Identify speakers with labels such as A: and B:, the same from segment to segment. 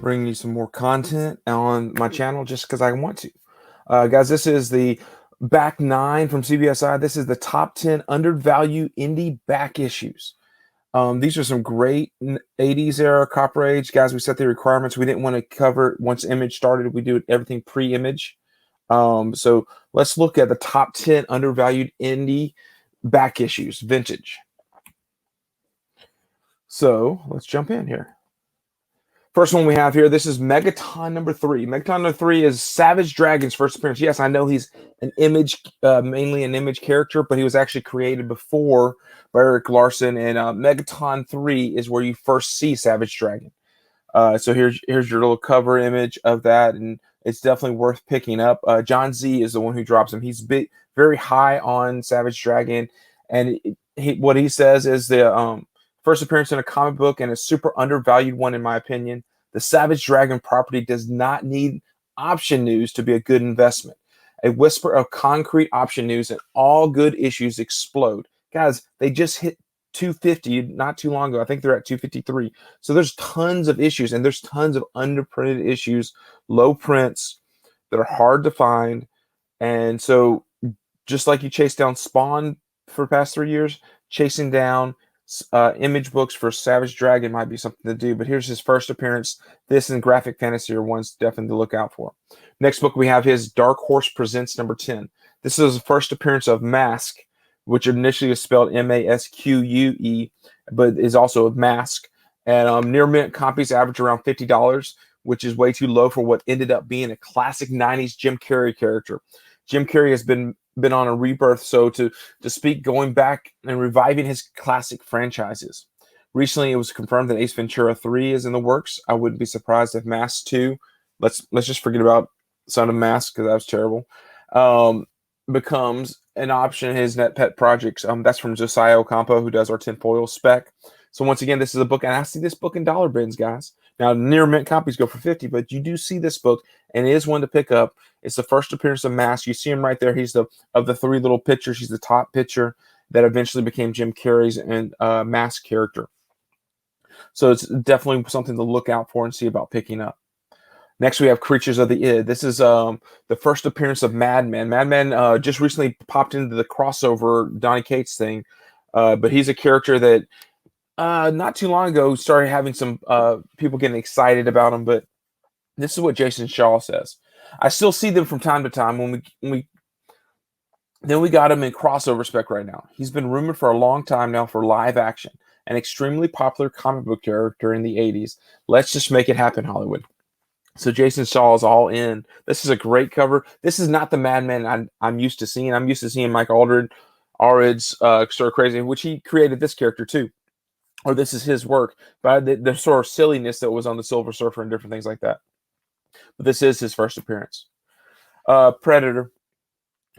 A: bring you some more content on my channel just because I want to. Guys, this is the back 9 from CBSI. This is the top 10 undervalued indie back issues. These are some great 80s era copper age. Guys, we set the requirements. We didn't want to cover once image started. We do everything pre-image. So let's look at the top 10 undervalued indie back issues, vintage. So let's jump in here. First one we have here, this is Megaton number 3. Megaton number 3 is Savage Dragon's first appearance. Yes, I know he's an image, mainly an image character, but he was actually created before by Erik Larsen. And Megaton 3 is where you first see Savage Dragon. So here's your little cover image of that, and it's definitely worth picking up. John Z is the one who drops him. He's very high on Savage Dragon, and what he says is the first appearance in a comic book and a super undervalued one, in my opinion. The Savage Dragon property does not need option news to be a good investment. A whisper of concrete option news and all good issues explode. Guys, they just hit 250 not too long ago. I think they're at 253. So there's tons of issues, and there's tons of underprinted issues, low prints that are hard to find. And so just like you chase down Spawn for the past 3 years, chasing down image books for Savage Dragon might be something to do. But here's his first appearance. This and Graphic Fantasy are ones definitely to look out for. Next book we have his Dark Horse Presents number 10. This is the first appearance of Mask, which initially is spelled M-A-S-Q-U-E, but is also a mask. And near mint copies average around $50, which is way too low for what ended up being a classic 90s Jim Carrey character. Jim Carrey has been on a rebirth, so to speak, going back and reviving his classic franchises. Recently, it was confirmed that Ace Ventura 3 is in the works. I wouldn't be surprised if Mask 2, let's just forget about Son of Mask because that was terrible, becomes an option in his net pet projects. That's from Josiah Ocampo, who does our tinfoil spec. So once again, this is a book, and I see this book in dollar bins, guys. Now, near mint copies go for $50, but you do see this book, and it is one to pick up. It's the first appearance of Mask. You see him right there. He's of the 3 little pictures. He's the top picture that eventually became Jim Carrey's and Mask character. So it's definitely something to look out for and see about picking up. Next, we have Creatures of the Id. This is the first appearance of Madman. Madman just recently popped into the crossover Donny Cates thing, but he's a character that not too long ago started having some people getting excited about him. But this is what Jason Shaw says. I still see them from time to time when we got him in crossover spec right now. He's been rumored for a long time now for live action, an extremely popular comic book character in the 80s. Let's just make it happen, Hollywood. So Jason Shaw is all in. This is a great cover. This is not the Madman I'm used to seeing. I'm used to seeing Mike Allred's sort of crazy, which he created this character too. Or this is his work. But the sort of silliness that was on the Silver Surfer and different things like that. But this is his first appearance. Predator.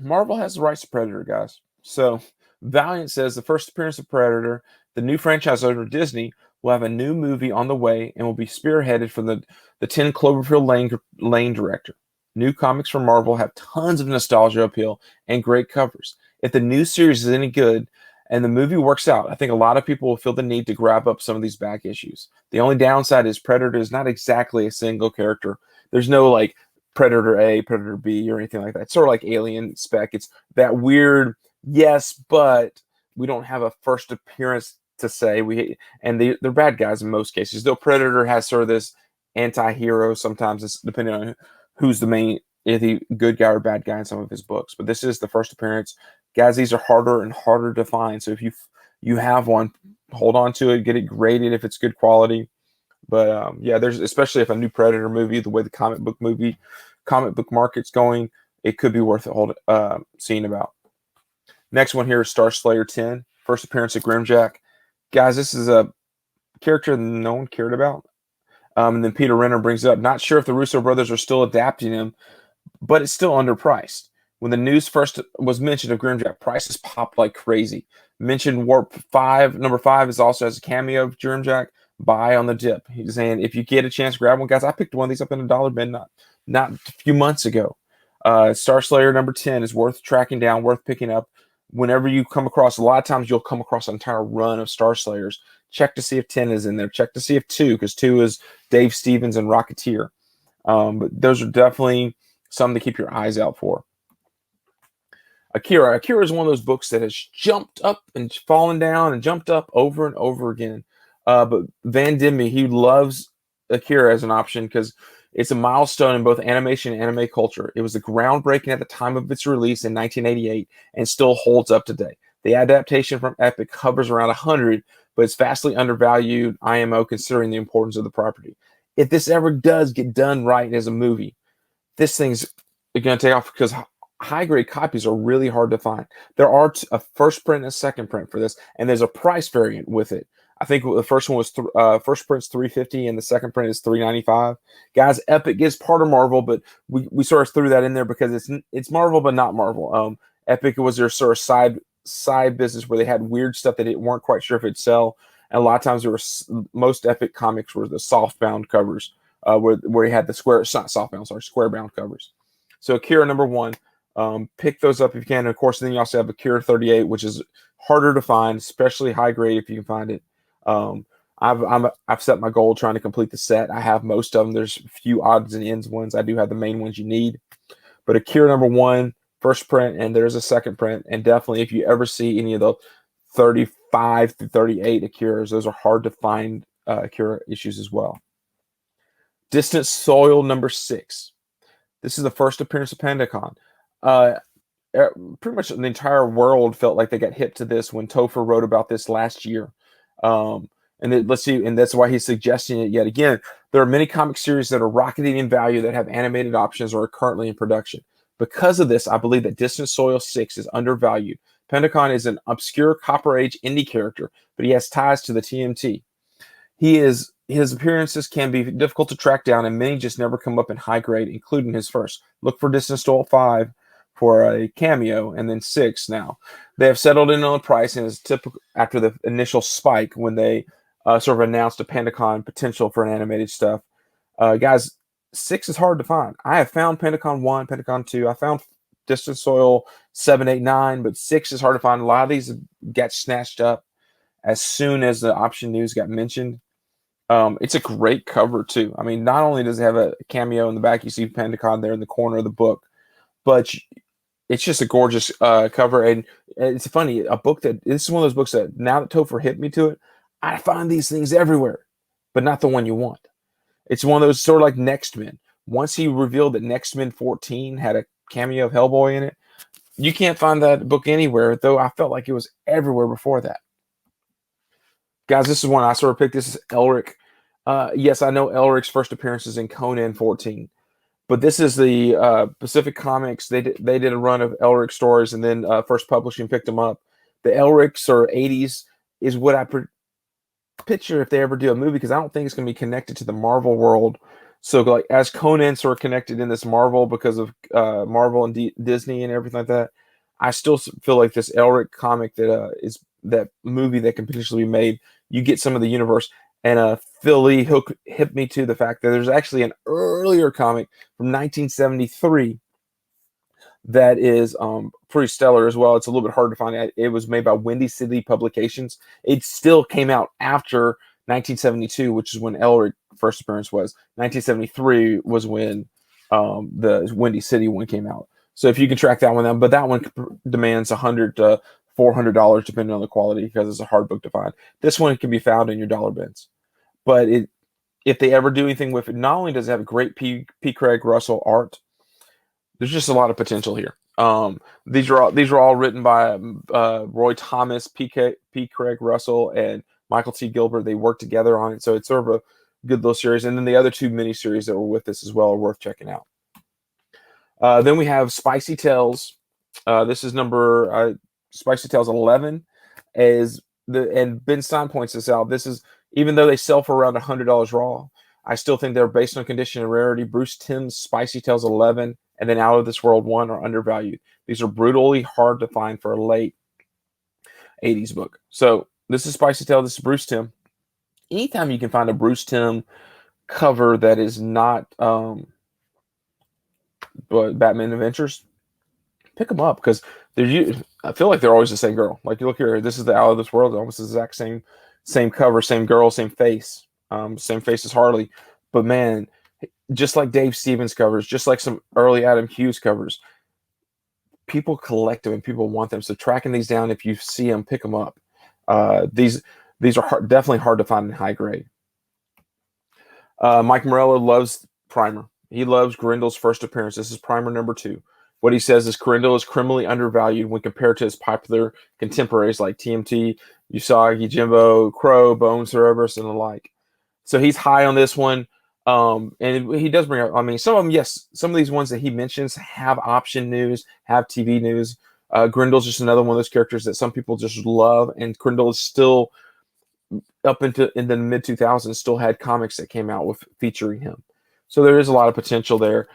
A: Marvel has the rights to Predator, guys. So Valiant says the first appearance of Predator, the new franchise owner Disney, will have a new movie on the way and will be spearheaded from the 10 Cloverfield Lane director. New comics from Marvel have tons of nostalgia appeal and great covers. If the new series is any good and the movie works out, I think a lot of people will feel the need to grab up some of these back issues. The only downside is Predator is not exactly a single character. There's no like Predator A, Predator B, or anything like that. It's sort of like Alien spec. It's that weird, yes, but we don't have a first appearance to say. They're bad guys in most cases. Though Predator has sort of this anti-hero sometimes, it's depending on who's the main, if he good guy or bad guy in some of his books. But this is the first appearance. Guys, these are harder and harder to find. So if you have one, hold on to it, get it graded if it's good quality. But yeah, there's, especially if a new Predator movie, the way the comic book market's going, it could be worth seeing about. Next one here is Star Slayer 10, first appearance of Grimjack. Guys, this is a character no one cared about. And then Peter Renner brings it up. Not sure if the Russo brothers are still adapting him, but it's still underpriced. When the news first was mentioned of Grimjack, prices popped like crazy. Mentioned Warp 5, number 5 is also as a cameo of Grimjack. Buy on the dip. He's saying if you get a chance, grab one. Guys, I picked one of these up in a dollar bin not a few months ago. Star Slayer number 10 is worth tracking down, worth picking up. Whenever you come across, a lot of times you'll come across an entire run of Star Slayers. check to see if 10 is in there. Check to see if 2, because 2 is Dave Stevens and Rocketeer. But those are definitely some to keep your eyes out for. Akira. Akira is one of those books that has jumped up and fallen down and jumped up over and over again. But Van Demme, he loves Akira as an option because it's a milestone in both animation and anime culture. It was groundbreaking at the time of its release in 1988 and still holds up today. The adaptation from Epic hovers around 100, but it's vastly undervalued IMO considering the importance of the property. If this ever does get done right as a movie, this thing's going to take off because high-grade copies are really hard to find. There are a first print and a second print for this, and there's a price variant with it. I think the first one was first print's $350 and the second print is $395. Guys, Epic is part of Marvel, but we sort of threw that in there because it's Marvel but not Marvel. Epic was their sort of side business where they had weird stuff that they weren't quite sure if it'd sell, and a lot of times most Epic comics were the softbound covers, where you had the square-bound covers. So Akira #1. Pick those up if you can. And of course, then you also have Akira 38, which is harder to find, especially high grade if you can find it. I've set my goal trying to complete the set. I have most of them. There's a few odds and ends ones. I do have the main ones you need. But Akira #1, first print, and there's a second print. And definitely, if you ever see any of the 35 through 38 Akiras, those are hard to find Akira issues as well. Distant Soil #6. This is the first appearance of Pentacon. Pretty much the entire world felt like they got hip to this when Topher wrote about this last year. Let's see, and that's why he's suggesting it yet again. There are many comic series that are rocketing in value that have animated options or are currently in production. Because of this, I believe that Distant Soil 6 is undervalued. Pentacon is an obscure Copper Age indie character, but he has ties to the TMNT. His appearances can be difficult to track down, and many just never come up in high grade, including his first. Look for Distant Soil 5 for a cameo, and then 6 now. They have settled in on price, and it's typical after the initial spike when they sort of announced a Pentacon potential for an animated stuff. Guys, 6 is hard to find. I have found Pentacon 1, Pentacon 2. I found Distant Soil 7, 8, 9, but 6 is hard to find. A lot of these got snatched up as soon as the option news got mentioned. It's a great cover, too. I mean, not only does it have a cameo in the back, you see Pentacon there in the corner of the book, but it's just a gorgeous cover. And it's funny, this is one of those books that now that Topher hit me to it, I find these things everywhere, but not the one you want. It's one of those sort of like Next Men. Once he revealed that Next Men 14 had a cameo of Hellboy in it, you can't find that book anywhere, though I felt like it was everywhere before that. Guys, this is one I sort of picked. This is Elric. Yes, I know Elric's first appearance is in Conan 14. But this is the Pacific Comics. They did a run of Elric stories, and then First Publishing picked them up. The Elrics or 80s is what I picture if they ever do a movie, because I don't think it's going to be connected to the Marvel world. So like as Conan sort of connected in this Marvel because of Marvel and Disney and everything like that, I still feel like this Elric comic that is that movie that can potentially be made. You get some of the universe. And Phil Lee hit me to the fact that there's actually an earlier comic from 1973 that is pretty stellar as well. It's a little bit hard to find. It was made by Windy City Publications. It still came out after 1972, which is when Elric first appearance was. 1973 was when the Windy City one came out. So if you can track that one down, but that one demands $100 to $400 depending on the quality because it's a hard book to find. This one can be found in your dollar bins. But if they ever do anything with it, not only does it have great P. Craig Russell art, there's just a lot of potential here. These are all written by Roy Thomas, P. Craig Russell, and Michael T. Gilbert. They worked together on it, so it's sort of a good little series. And then the other two miniseries that were with this as well are worth checking out. Then we have Spicy Tales. This is number Spicy Tales 11. And Ben Stein points this out. This is, even though they sell for around $100 raw, I still think they're based on condition and rarity. Bruce Timm's Spicy Tales 11 and then Out of This World 1 are undervalued. These are brutally hard to find for a late 80s book. So this is Spicy Tales. This is Bruce Timm. Anytime you can find a Bruce Timm cover that is not Batman Adventures, pick them up because I feel like they're always the same girl. Like you look here, this is the Out of This World, almost the exact same Same cover, same girl, same face. Same face as Harley. But man, just like Dave Stevens covers, just like some early Adam Hughes covers, people collect them and people want them. So tracking these down, if you see them, pick them up. These are definitely hard to find in high grade. Mike Morello loves Primer. He loves Grindel's first appearance. This is Primer number 2. What he says is Grindel is criminally undervalued when compared to his popular contemporaries like TMNT, Usagi, Jimbo, Crow, Bones, Cerebrus, and the like. So he's high on this one. And he does bring up, I mean, some of them, yes, some of these ones that he mentions have option news, have TV news. Grindel's just another one of those characters that some people just love, and Grindel is still up in the mid 2000s, still had comics that came out with featuring him. So there is a lot of potential there.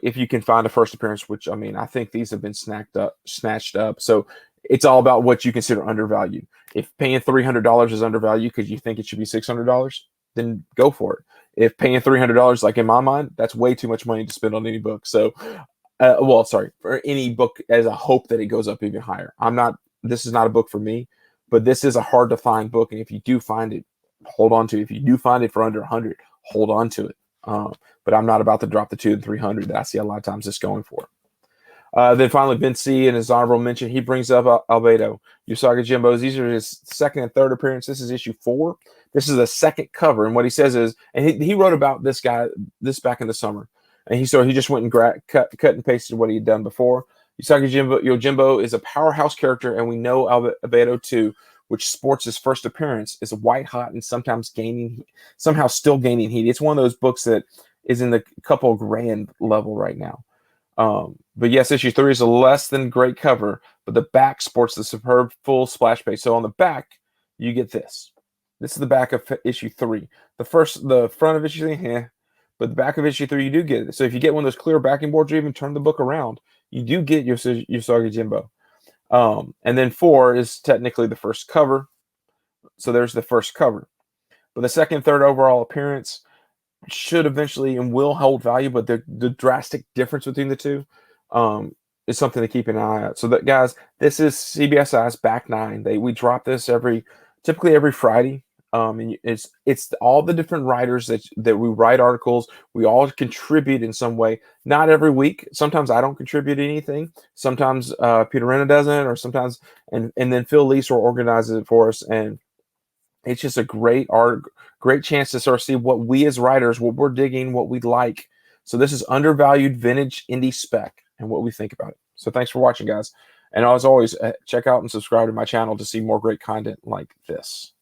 A: If you can find a first appearance, which I mean, I think these have been snatched up. So it's all about what you consider undervalued. If paying $300 is undervalued because you think it should be $600, then go for it. If paying $300, like in my mind, that's way too much money to spend on any book. So, for any book as a hope that it goes up even higher. This is not a book for me, but this is a hard to find book. And if you do find it, hold on to it. If you do find it for under 100, hold on to it. But I'm not about to drop the 200 and 300 that I see a lot of times just going for. Then finally, Ben C. in his honorable mention, he brings up Albedo, Usagi Jimbos. These are his second and third appearance. This is issue 4. This is the second cover. And what he says is, and he wrote about this guy back in the summer. And he just went and cut and pasted what he had done before. Usagi Yojimbo is a powerhouse character, and we know Albedo too, which sports his first appearance, is white hot and somehow still gaining heat. It's one of those books that is in the couple grand level right now. But yes, issue 3 is a less than great cover, but the back sports the superb full splash page. So on the back, you get this. This is the back of issue 3. The front of issue 3, but the back of issue 3, you do get it. So if you get one of those clear backing boards or even turn the book around, you do get your Usagi Jimbo. And then 4 is technically the first cover. So there's the first cover. But the second and third overall appearance should eventually and will hold value, but the drastic difference between the two is something to keep an eye on. So that, guys, this is CBSI's Back 9. We drop this typically every Friday. And it's all the different writers that we write articles. We all contribute in some way. Not every week. Sometimes I don't contribute anything. Sometimes Peter Renna doesn't, or sometimes and then Phil Lees will organize it for us. And it's just a great chance to sort of see what we as writers, what we're digging, what we like. So this is Undervalued Vintage Indie Spec and what we think about it. So thanks for watching, guys. And as always, check out and subscribe to my channel to see more great content like this.